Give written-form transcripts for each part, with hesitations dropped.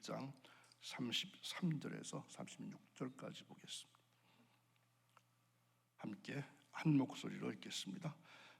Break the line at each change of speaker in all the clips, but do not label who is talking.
1장 33절에서 36절까지 보겠습니다. 함께 한 목소리로 읽겠습니다.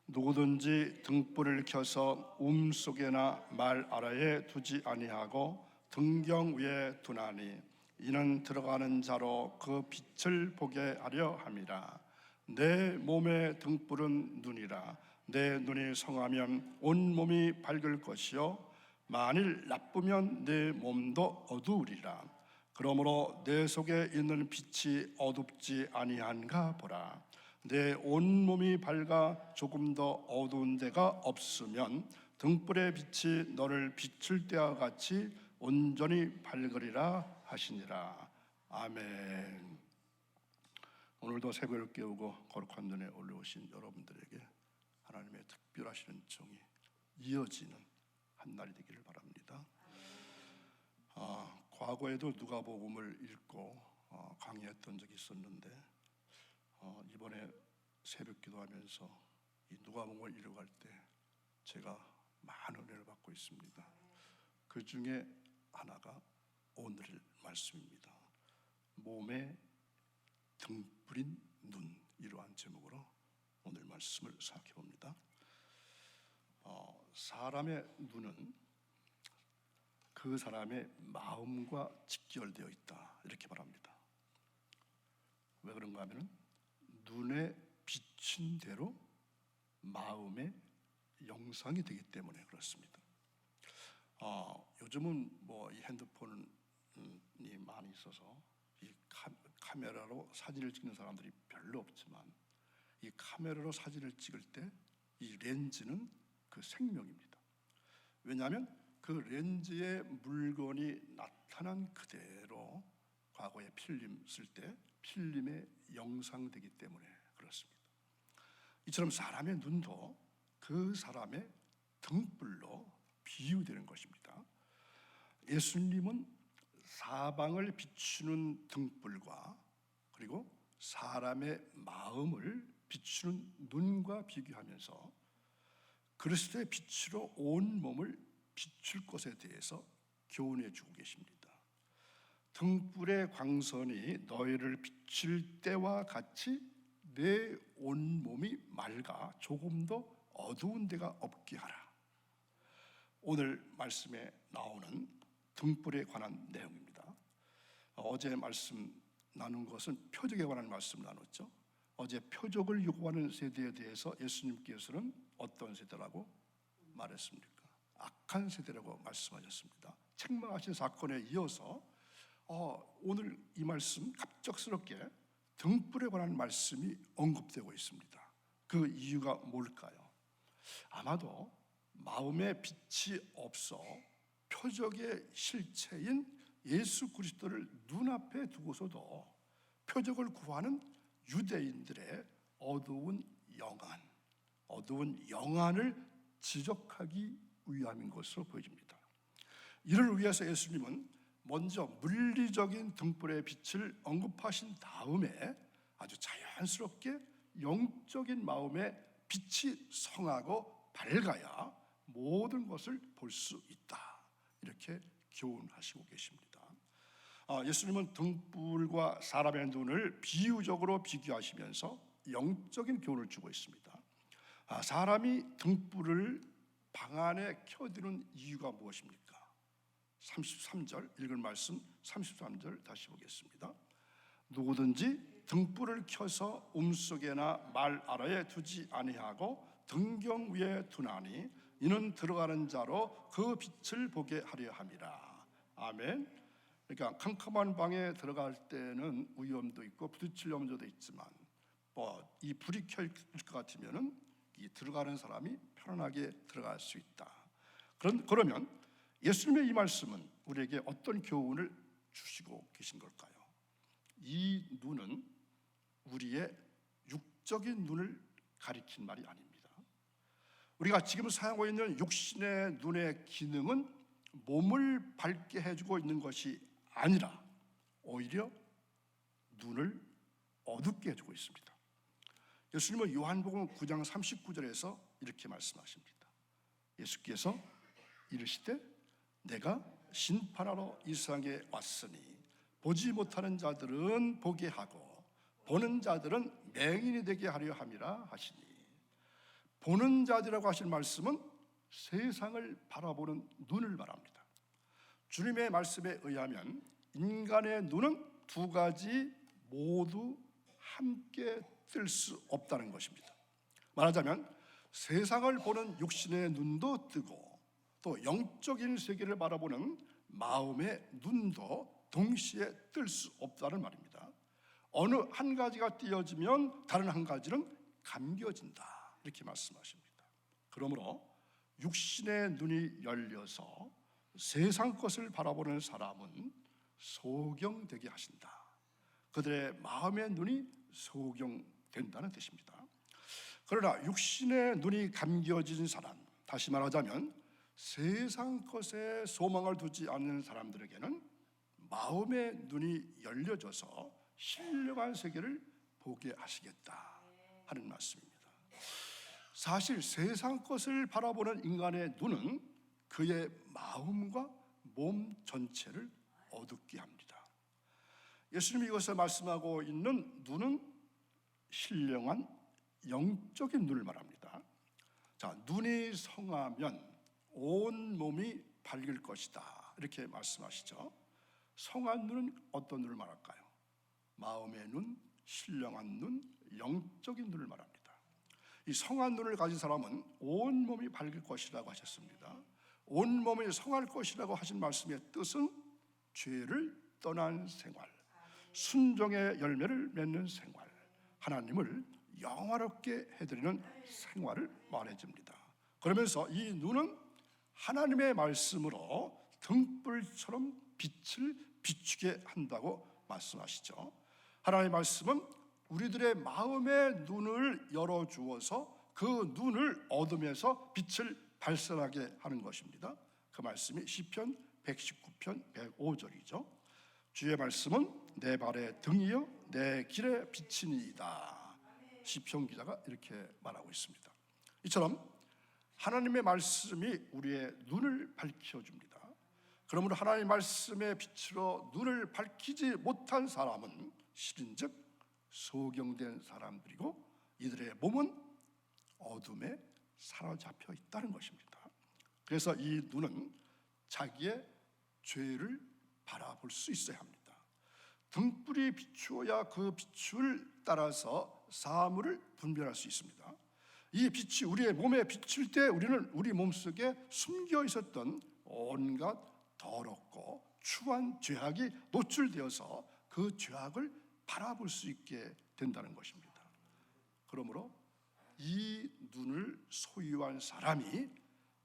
누구든지 등불을 켜서 속에나 말 아래에 두지 아니하고 등경 위에 두나니 이는 들어가는 자로 그 빛을 보게 하려 함이라. 내 몸의 등불은 눈이라. 내 눈이 성하면 온 몸이 밝을 것이요 만일 나쁘면 내 몸도 어두우리라. 그러므로 내 속에 있는 빛이 어둡지 아니한가 보라. 내 온몸이 밝아 조금 더 어두운 데가 없으면 등불의 빛이 너를 비출 때와 같이 온전히 밝으리라 하시니라. 아멘. 오늘도 새벽을 깨우고 거룩한 눈에 올라오신 여러분들에게 하나님의 특별하신 은총이 이어지는 한 날이 되기를 바랍니다. 과거에도 누가복음을 읽고 강의했던 적이 있었는데 이번에 새벽 기도하면서 이 누가복음을 읽어갈 때 제가 많은 은혜를 받고 있습니다. 그 중에 하나가 오늘 말씀입니다. 몸에 등불인 눈, 이러한 제목으로 오늘 말씀을 생각해 봅니다. 사람의 눈은 그 사람의 마음과 직결되어 있다, 이렇게 말합니다. 왜 그런가 하면 눈에 비친 대로 마음의 영상이 되기 때문에 그렇습니다. 요즘은 이 핸드폰이 많이 있어서 이 카메라로 사진을 찍는 사람들이 별로 없지만 이 카메라로 사진을 찍을 때 이 렌즈는 그 생명입니다. 왜냐하면 그 렌즈에 물건이 나타난 그대로 과거에 필름 쓸 때 필름에 영상되기 때문에 그렇습니다. 이처럼 사람의 눈도 그 사람의 등불로 비유되는 것입니다. 예수님은 사방을 비추는 등불과 그리고 사람의 마음을 비추는 눈과 비교하면서 그리스도의 빛으로 온 몸을 비출 것에 대해서 교훈해 주고 계십니다. 등불의 광선이 너희를 비칠 때와 같이 내 온몸이 맑아 조금 더 어두운 데가 없게 하라. 오늘 말씀에 나오는 등불에 관한 내용입니다. 어제 말씀 나눈 것은 표적에 관한 말씀 나눴죠. 어제 표적을 요구하는 세대에 대해서 예수님께서는 어떤 세대라고 말했습니까? 악한 세대라고 말씀하셨습니다. 책망하신 사건에 이어서 오늘 이 말씀 갑작스럽게 등불에 관한 말씀이 언급되고 있습니다. 그 이유가 뭘까요? 아마도 마음에 빛이 없어 표적의 실체인 예수 그리스도를 눈앞에 두고서도 표적을 구하는 유대인들의 어두운 영안을 지적하기 위함인 것으로 보여집니다. 이를 위해서 예수님은 먼저 물리적인 등불의 빛을 언급하신 다음에 아주 자연스럽게 영적인 마음에 빛이 성하고 밝아야 모든 것을 볼 수 있다, 이렇게 교훈하시고 계십니다. 예수님은 등불과 사람의 눈을 비유적으로 비교하시면서 영적인 교훈을 주고 있습니다. 사람이 등불을 방 안에 켜두는 이유가 무엇입니까? 33절 읽을 말씀 33절 다시 보겠습니다. 누구든지 등불을 켜서 속에나 말 아래에 두지 아니하고 등경 위에 두나니 이는 들어가는 자로 그 빛을 보게 하려 함이라. 아멘. 그러니까 캄캄한 방에 들어갈 때는 위험도 있고 부딪힐 염려도 있지만 이 불이 켜질 것 같으면은 이 들어가는 사람이 편안하게 들어갈 수 있다. 그러면 예수님의 이 말씀은 우리에게 어떤 교훈을 주시고 계신 걸까요? 이 눈은 우리의 육적인 눈을 가리킨 말이 아닙니다. 우리가 지금 사용하고 있는 육신의 눈의 기능은 몸을 밝게 해주고 있는 것이 아니라 오히려 눈을 어둡게 해주고 있습니다. 예수님은 요한복음 9장 39절에서 이렇게 말씀하십니다. 예수께서 이르시되 내가 심판하러 이 세상에 왔으니 보지 못하는 자들은 보게 하고 보는 자들은 맹인이 되게 하려 함이라 하시니, 보는 자들이라고 하신 말씀은 세상을 바라보는 눈을 말합니다. 주님의 말씀에 의하면 인간의 눈은 두 가지 모두 함께 뜰 수 없다는 것입니다. 말하자면 세상을 보는 육신의 눈도 뜨고 또 영적인 세계를 바라보는 마음의 눈도 동시에 뜰 수 없다는 말입니다. 어느 한 가지가 띄어지면 다른 한 가지는 감겨진다, 이렇게 말씀하십니다. 그러므로 육신의 눈이 열려서 세상 것을 바라보는 사람은 소경되게 하신다. 그들의 마음의 눈이 소경된다는 뜻입니다. 그러나 육신의 눈이 감겨진 사람, 다시 말하자면 세상 것에 소망을 두지 않는 사람들에게는 마음의 눈이 열려져서 신령한 세계를 보게 하시겠다 하는 말씀입니다. 사실 세상 것을 바라보는 인간의 눈은 그의 마음과 몸 전체를 어둡게 합니다. 예수님이 이것을 말씀하고 있는 눈은 신령한 영적인 눈을 말합니다. 자, 눈이 성하면 온 몸이 밝을 것이다, 이렇게 말씀하시죠. 성한 눈은 어떤 눈을 말할까요? 마음의 눈, 신령한 눈, 영적인 눈을 말합니다. 이 성한 눈을 가진 사람은 온 몸이 밝을 것이라고 하셨습니다. 온 몸이 성할 것이라고 하신 말씀의 뜻은 죄를 떠난 생활, 순종의 열매를 맺는 생활, 하나님을 영화롭게 해드리는 생활을 말해줍니다. 그러면서 이 눈은 하나님의 말씀으로 등불처럼 빛을 비추게 한다고 말씀하시죠. 하나님의 말씀은 우리들의 마음의 눈을 열어주어서 그 눈을 어둠에서 빛을 발산하게 하는 것입니다. 그 말씀이 시편 119편 105절이죠. 주의 말씀은 내 발의 등이요 내 길의 빛이니이다. 시편 기자가 이렇게 말하고 있습니다. 이처럼 하나님의 말씀이 우리의 눈을 밝혀줍니다. 그러므로 하나님의 말씀의 빛으로 눈을 밝히지 못한 사람은 실인즉 소경된 사람들이고 이들의 몸은 어둠에 사로잡혀 있다는 것입니다. 그래서 이 눈은 자기의 죄를 바라볼 수 있어야 합니다. 등불이 비추어야 그 빛을 따라서 사물을 분별할 수 있습니다. 이 빛이 우리의 몸에 비칠 때 우리는 우리 몸속에 숨겨 있었던 온갖 더럽고 추한 죄악이 노출되어서 그 죄악을 바라볼 수 있게 된다는 것입니다. 그러므로 이 눈을 소유한 사람이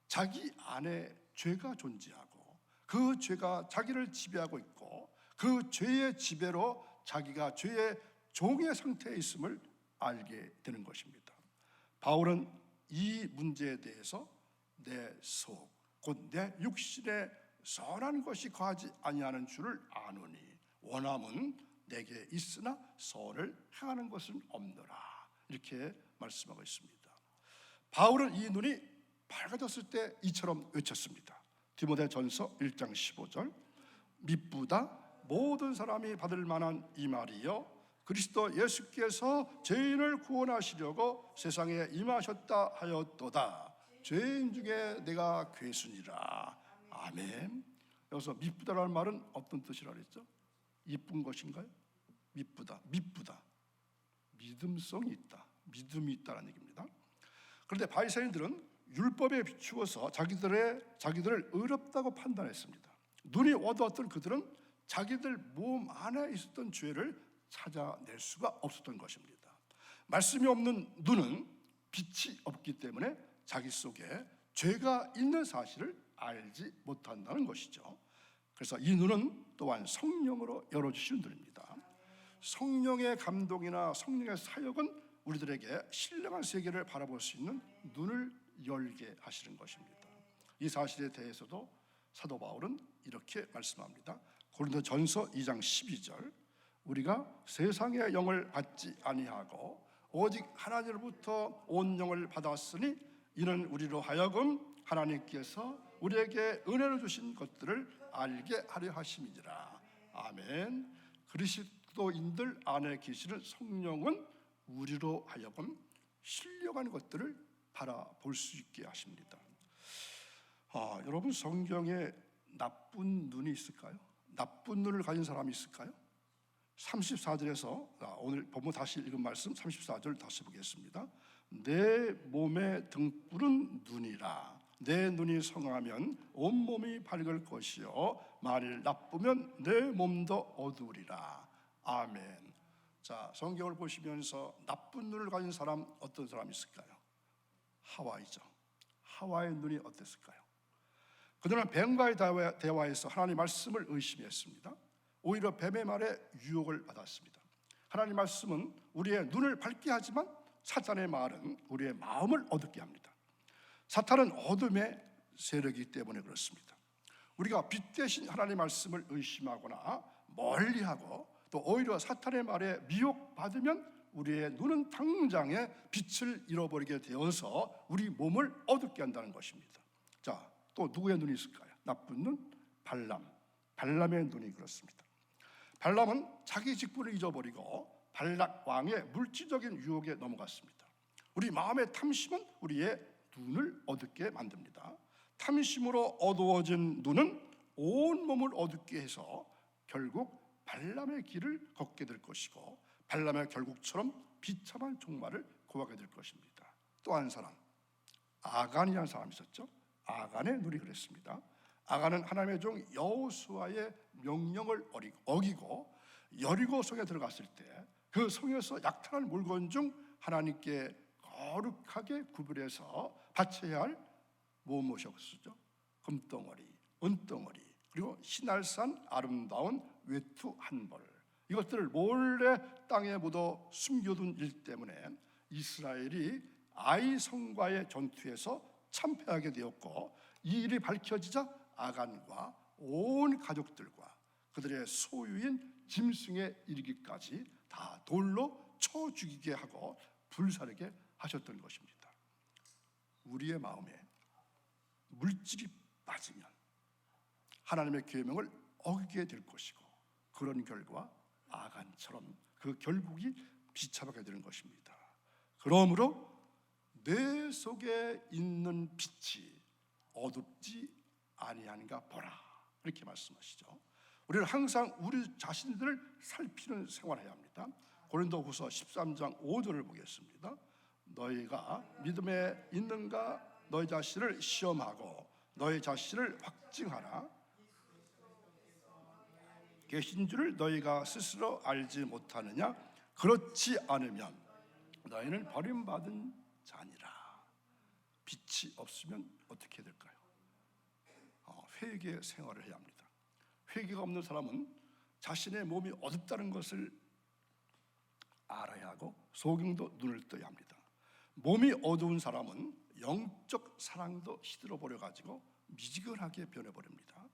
자기 안에 죄가 존재하고 그 죄가 자기를 지배하고 있고 그 죄의 지배로 자기가 죄의 종의 상태에 있음을 알게 되는 것입니다. 바울은 이 문제에 대해서 내 속, 곧 내 육신에 선한 것이 거하지 아니하는 줄을 아노니 원함은 내게 있으나 선을 행하는 것은 없노라, 이렇게 말씀하고 있습니다. 바울은 이 눈이 밝아졌을 때 이처럼 외쳤습니다. 디모데전서 1장 15절 미쁘다 모든 사람이 받을 만한 이 말이요 그리스도 예수께서 죄인을 구원하시려고 세상에 임하셨다 하였도다. 죄인 중에 내가 괴순이라. 아멘. 여기서 미쁘다라는 말은 어떤 뜻이라 그랬죠? 이쁜 것인가요? 미쁘다, 믿음성이 있다, 믿음이 있다는 얘기입니다. 그런데 바리새인들은 율법에 비추어서 자기들을 의롭다고 판단했습니다. 눈이 어두웠던 그들은 자기들 몸 안에 있었던 죄를 찾아낼 수가 없었던 것입니다. 말씀이 없는 눈은 빛이 없기 때문에 자기 속에 죄가 있는 사실을 알지 못한다는 것이죠. 그래서 이 눈은 또한 성령으로 열어주시는 눈입니다. 성령의 감동이나 성령의 사역은 우리들에게 신령한 세계를 바라볼 수 있는 눈을 열게 하시는 것입니다. 이 사실에 대해서도 사도 바울은 이렇게 말씀합니다. 고린도전서 2장 12절 우리가 세상의 영을 받지 아니하고 오직 하나님으로부터 온 영을 받았으니 이는 우리로 하여금 하나님께서 우리에게 은혜로 주신 것들을 알게 하려 하심이니라. 아멘. 그리스도인들 안에 계시는 성령은 우리로 하여금 신령한 것들을 바라볼 수 있게 하십니다. 여러분, 성경에 나쁜 눈이 있을까요? 나쁜 눈을 가진 사람이 있을까요? 34절에서 오늘 본문 다시 읽은 말씀 34절 다시 보겠습니다. 내 몸의 등불은 눈이라. 내 눈이 성하면 온몸이 밝을 것이요 만일 나쁘면 내 몸도 어두우리라. 아멘. 자, 성경을 보시면서 나쁜 눈을 가진 사람, 어떤 사람이 있을까요? 하와이죠. 하와의 눈이 어땠을까요? 그들은 뱀과의 대화에서 하나님의 말씀을 의심했습니다. 오히려 뱀의 말에 유혹을 받았습니다. 하나님의 말씀은 우리의 눈을 밝게 하지만 사탄의 말은 우리의 마음을 어둡게 합니다. 사탄은 어둠의 세력이기 때문에 그렇습니다. 우리가 빛 대신 하나님의 말씀을 의심하거나 멀리하고 또 오히려 사탄의 말에 미혹받으면 우리의 눈은 당장에 빛을 잃어버리게 되어서 우리 몸을 어둡게 한다는 것입니다. 자, 또 누구의 눈이 있을까요? 나쁜 눈? 발람의 눈이 그렇습니다. 발람은 자기 직분을 잊어버리고 발락 왕의 물질적인 유혹에 넘어갔습니다. 우리 마음의 탐심은 우리의 눈을 어둡게 만듭니다. 탐심으로 어두워진 눈은 온 몸을 어둡게 해서 결국 발람의 길을 걷게 될 것이고 발람의 결국처럼 비참한 종말을 고하게 될 것입니다. 또 한 사람, 아간이라는 사람이 있었죠. 아간의 눈이 그랬습니다. 아간은 하나님의 종 여호수아의 명령을 어기고 여리고 성에 들어갔을 때 그 성에서 약탈한 물건 중 하나님께 거룩하게 구별해서 바쳐야 할 무엇이었죠? 금덩어리, 은덩어리, 그리고 신할산 아름다운 외투 한 벌, 이것들을 몰래 땅에 묻어 숨겨둔 일 때문에 이스라엘이 아이 성과의 전투에서 참패하게 되었고, 이 일이 밝혀지자 아간과 온 가족들과 그들의 소유인 짐승에 이르기까지 다 돌로 쳐 죽이게 하고 불사르게 하셨던 것입니다. 우리의 마음에 물질이 빠지면 하나님의 계명을 어기게 될 것이고, 그런 결과 아간처럼 그 결국이 비참하게 되는 것입니다. 그러므로 내 속에 있는 빛이 어둡지 아니한가 보라, 이렇게 말씀하시죠. 우리는 항상 우리 자신들을 살피는 생활을 해야 합니다. 고린도후서 13장 5절을 보겠습니다. 너희가 믿음에 있는가 너희 자신을 시험하고 너희 자신을 확증하라. 계신 줄을 너희가 스스로 알지 못하느냐? 그렇지 않으면 너희는 버림받은 자니라. 빛이 없으면 어떻게 될까요? 회개 생활을 해야 합니다. 회개가 없는 사람은 자신의 몸이 어둡다는 것을 알아야 하고 소경도 눈을 떠야 합니다. 몸이 어두운 사람은 영적 사랑도 시들어버려 가지고 미지근하게 변해버립니다.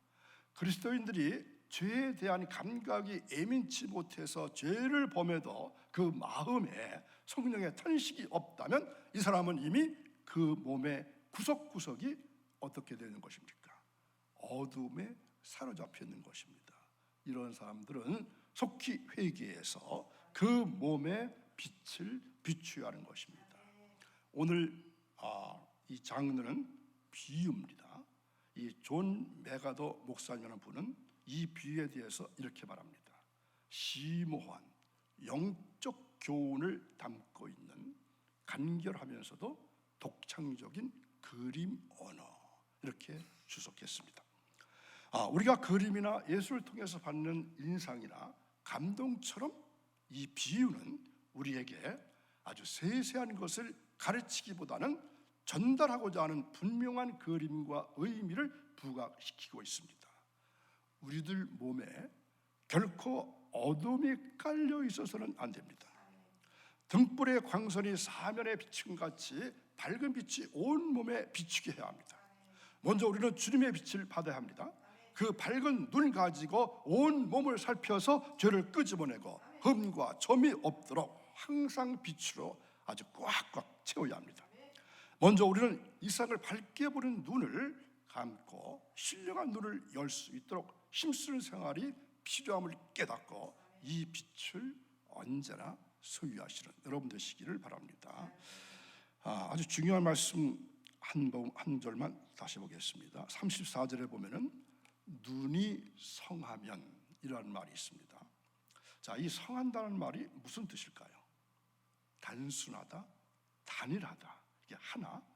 그리스도인들이 죄에 대한 감각이 예민치 못해서 죄를 범해도 그 마음에 성령의 탄식이 없다면 이 사람은 이미 그 몸의 구석구석이 어떻게 되는 것입니까? 어둠에 사로잡혀 있는 것입니다. 이런 사람들은 속히 회개해서 그 몸의 빛을 비추어야 하는 것입니다. 오늘 이 장르는 비유입니다. 이 존 메가더 목사님이라는 분은 이 비유에 대해서 이렇게 말합니다. 심오한 영적 교훈을 담고 있는 간결하면서도 독창적인 그림 언어, 이렇게 주석했습니다. 우리가 그림이나 예술을 통해서 받는 인상이나 감동처럼 이 비유는 우리에게 아주 세세한 것을 가르치기보다는 전달하고자 하는 분명한 그림과 의미를 부각시키고 있습니다. 우리들 몸에 결코 어둠이 깔려 있어서는 안 됩니다. 등불의 광선이 사면에 비춘 같이 밝은 빛이 온 몸에 비추게 해야 합니다. 먼저 우리는 주님의 빛을 받아야 합니다. 그 밝은 눈 가지고 온 몸을 살펴서 죄를 끄집어내고 흠과 점이 없도록 항상 빛으로 아주 꽉꽉 채워야 합니다. 먼저 우리는 이 세상을 밝게 보는 눈을 감고 신령한 눈을 열 수 있도록 힘쓰는 생활이 필요함을 깨닫고 이 빛을 언제나 소유하시는 여러분 되시기를 바랍니다. 아주 중요한 말씀 한 절만 다시 보겠습니다. 34절에 보면은 눈이 성하면 이라는 말이 있습니다. 자, 이 성한다는 말이 무슨 뜻일까요? 단순하다, 단일하다, 이게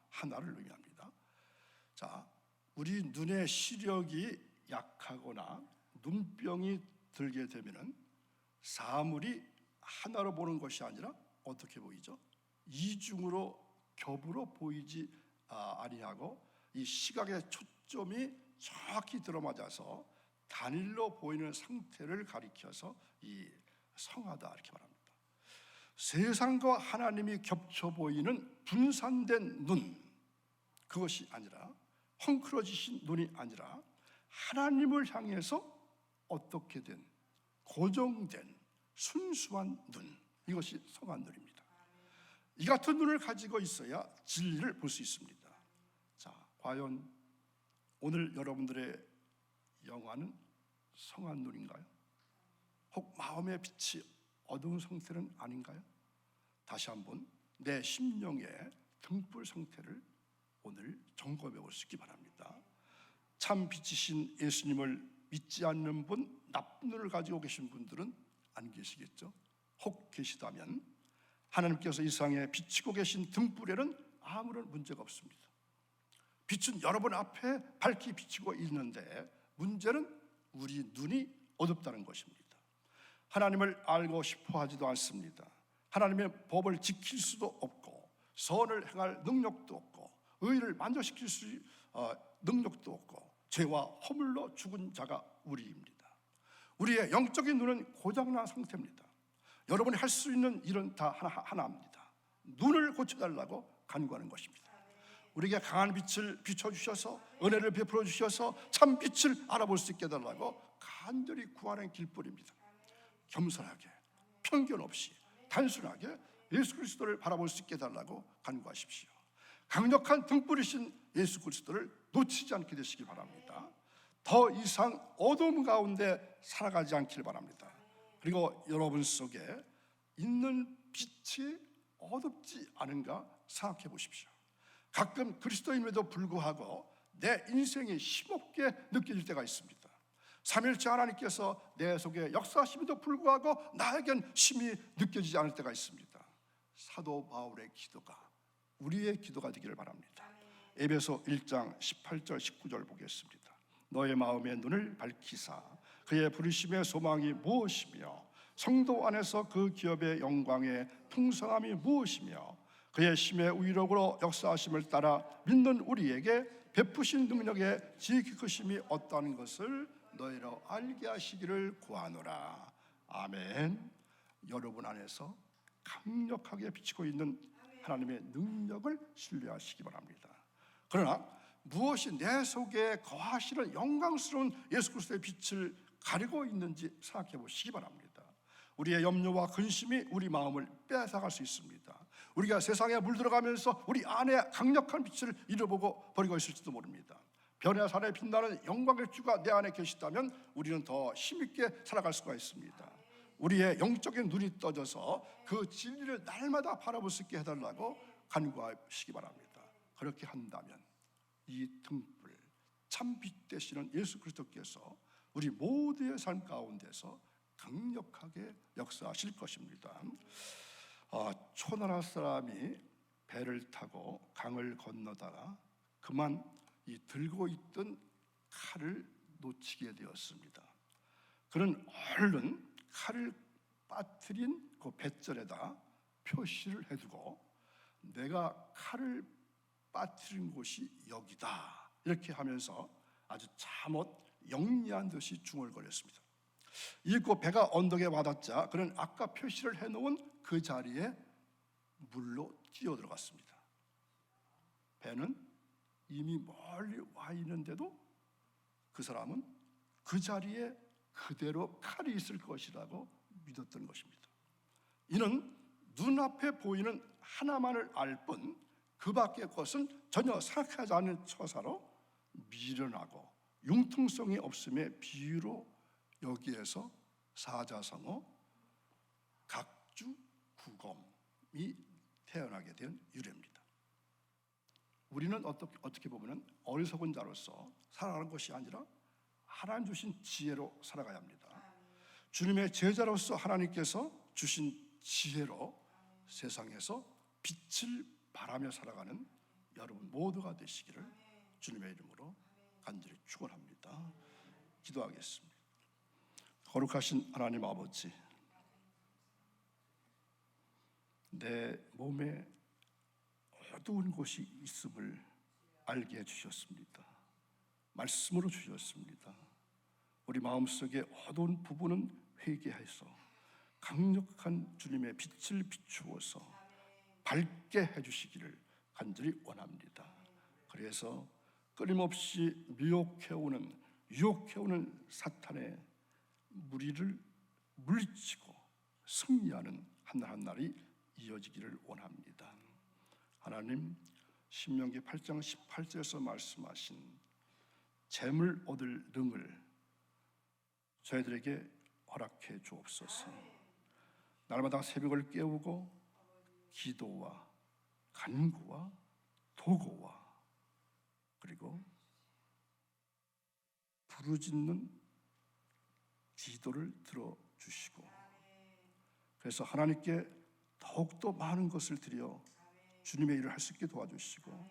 하나를 의미합니다. 자, 우리 눈의 시력이 약하거나 눈병이 들게 되면은 사물이 하나로 보는 것이 아니라 어떻게 보이죠? 이중으로 겹으로 보이지 아니하고 이 시각의 초점이 정확히 들어맞아서 단일로 보이는 상태를 가리켜서 이 성하다 이렇게 말합니다. 세상과 하나님이 겹쳐 보이는 분산된 눈, 그것이 아니라 헝클어지신 눈이 아니라 하나님을 향해서 어떻게 된 고정된 순수한 눈, 이것이 성한 눈입니다. 이 같은 눈을 가지고 있어야 진리를 볼 수 있습니다. 자, 과연 오늘 여러분들의 영화는 성한 눈인가요? 혹 마음의 빛이 어두운 상태는 아닌가요? 다시 한번 내 심령의 등불 상태를 오늘 점검해 볼 수 있기 바랍니다. 참 빛이신 예수님을 믿지 않는 분, 나쁜 눈을 가지고 계신 분들은 안 계시겠죠? 혹 계시다면 하나님께서 이 세상에 비치고 계신 등불에는 아무런 문제가 없습니다. 빛은 여러분 앞에 밝히 비치고 있는데 문제는 우리 눈이 어둡다는 것입니다. 하나님을 알고 싶어 하지도 않습니다. 하나님의 법을 지킬 수도 없고 선을 행할 능력도 없고 의를 만족시킬 수 능력도 없고 죄와 허물로 죽은 자가 우리입니다. 우리의 영적인 눈은 고장난 상태입니다. 여러분이 할 수 있는 일은 다 하나입니다. 눈을 고쳐달라고 간구하는 것입니다. 우리에게 강한 빛을 비춰주셔서 은혜를 베풀어 주셔서 참 빛을 알아볼 수 있게 해달라고 간절히 구하는 길뿐입니다. 겸손하게 편견 없이 단순하게 예수 그리스도를 바라볼 수 있게 해달라고 간구하십시오. 강력한 등불이신 예수 그리스도를 놓치지 않게 되시기 바랍니다. 더 이상 어둠 가운데 살아가지 않길 바랍니다. 그리고 여러분 속에 있는 빛이 어둡지 않은가 생각해 보십시오. 가끔 그리스도임에도 불구하고 내 인생이 힘없게 느껴질 때가 있습니다. 삼일째 하나님께서 내 속에 역사하심에도 불구하고 나에겐 힘이 느껴지지 않을 때가 있습니다. 사도 바울의 기도가 우리의 기도가 되기를 바랍니다. 에베소 1장 18절 19절 보겠습니다. 너의 마음의 눈을 밝히사 그의 부르심의 소망이 무엇이며 성도 안에서 그 기업의 영광의 풍성함이 무엇이며 그의 심의 위력으로 역사하심을 따라 믿는 우리에게 베푸신 능력의 지극히 크심이 어떠한 것을 너희로 알게 하시기를 구하노라. 아멘. 여러분 안에서 강력하게 비치고 있는 하나님의 능력을 신뢰하시기 바랍니다. 그러나 무엇이 내 속에 거하시는 영광스러운 예수 그리스도의 빛을 가리고 있는지 생각해 보시기 바랍니다. 우리의 염려와 근심이 우리 마음을 빼앗아갈 수 있습니다. 우리가 세상에 물들어가면서 우리 안에 강력한 빛을 잃어보고 버리고 있을지도 모릅니다. 변의 산에 빛나는 영광의 주가 내 안에 계시다면 우리는 더 힘있게 살아갈 수가 있습니다. 우리의 영적인 눈이 떠져서 그 진리를 날마다 바라볼 수 있게 해달라고 간구하시기 바랍니다. 그렇게 한다면 이 등불 참 빛 되시는 예수 그리스도께서 우리 모두의 삶 가운데서 강력하게 역사하실 것입니다. 초나라 사람이 배를 타고 강을 건너다가 그만 이 들고 있던 칼을 놓치게 되었습니다. 그는 얼른 칼을 빠뜨린 그 뱃절에다 표시를 해두고 내가 칼을 빠뜨린 곳이 여기다 이렇게 하면서 아주 잠옷 영리한 듯이 중얼거렸습니다. 이윽고 배가 언덕에 와닿자 그는 아까 표시를 해놓은 그 자리에 물로 뛰어들어갔습니다. 배는 이미 멀리 와 있는데도 그 사람은 그 자리에 그대로 칼이 있을 것이라고 믿었던 것입니다. 이는 눈앞에 보이는 하나만을 알 뿐 그 밖의 것은 전혀 생각하지 않는 처사로 미련하고 융통성이 없음의 비유로 여기에서 사자성어, 각주, 구검이 태어나게 된 유래입니다. 우리는 어떻게 보면 어리석은 자로서 살아가는 것이 아니라 하나님 주신 지혜로 살아가야 합니다. 주님의 제자로서 하나님께서 주신 지혜로 세상에서 빛을 발하며 살아가는 여러분 모두가 되시기를 주님의 이름으로 간절히 축원합니다. 기도하겠습니다. 거룩하신 하나님 아버지, 내 몸에 어두운 곳이 있음을 알게 해주셨습니다. 말씀으로 주셨습니다. 우리 마음속에 어두운 부분은 회개해서 강력한 주님의 빛을 비추어서 밝게 해주시기를 간절히 원합니다. 그래서 끊임없이 유혹해오는 사탄의 무리를 물리치고 승리하는 한 날이 이어지기를 원합니다. 하나님, 신명기 8장 18절에서 말씀하신 재물 얻을 능을 저희들에게 허락해 주옵소서. 날마다 새벽을 깨우고 기도와 간구와 도고와 그리고 부르짖는 기도를 들어주시고, 그래서 하나님께 더욱더 많은 것을 드려 주님의 일을 할 수 있게 도와주시고,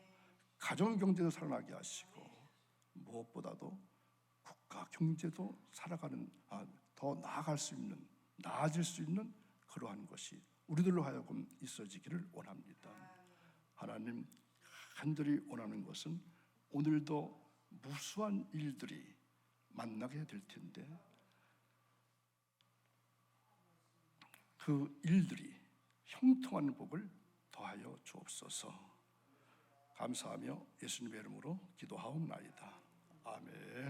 가정 경제도 살아나게 하시고, 무엇보다도 국가 경제도 살아가는 더 나아갈 수 있는, 나아질 수 있는 그러한 것이 우리들로 하여금 있어지기를 원합니다. 하나님, 간절히 원하는 것은 오늘도 무수한 일들이 만나게 될 텐데 그 일들이 형통한 복을 더하여 주옵소서. 감사하며 예수님의 이름으로 기도하옵나이다. 아멘.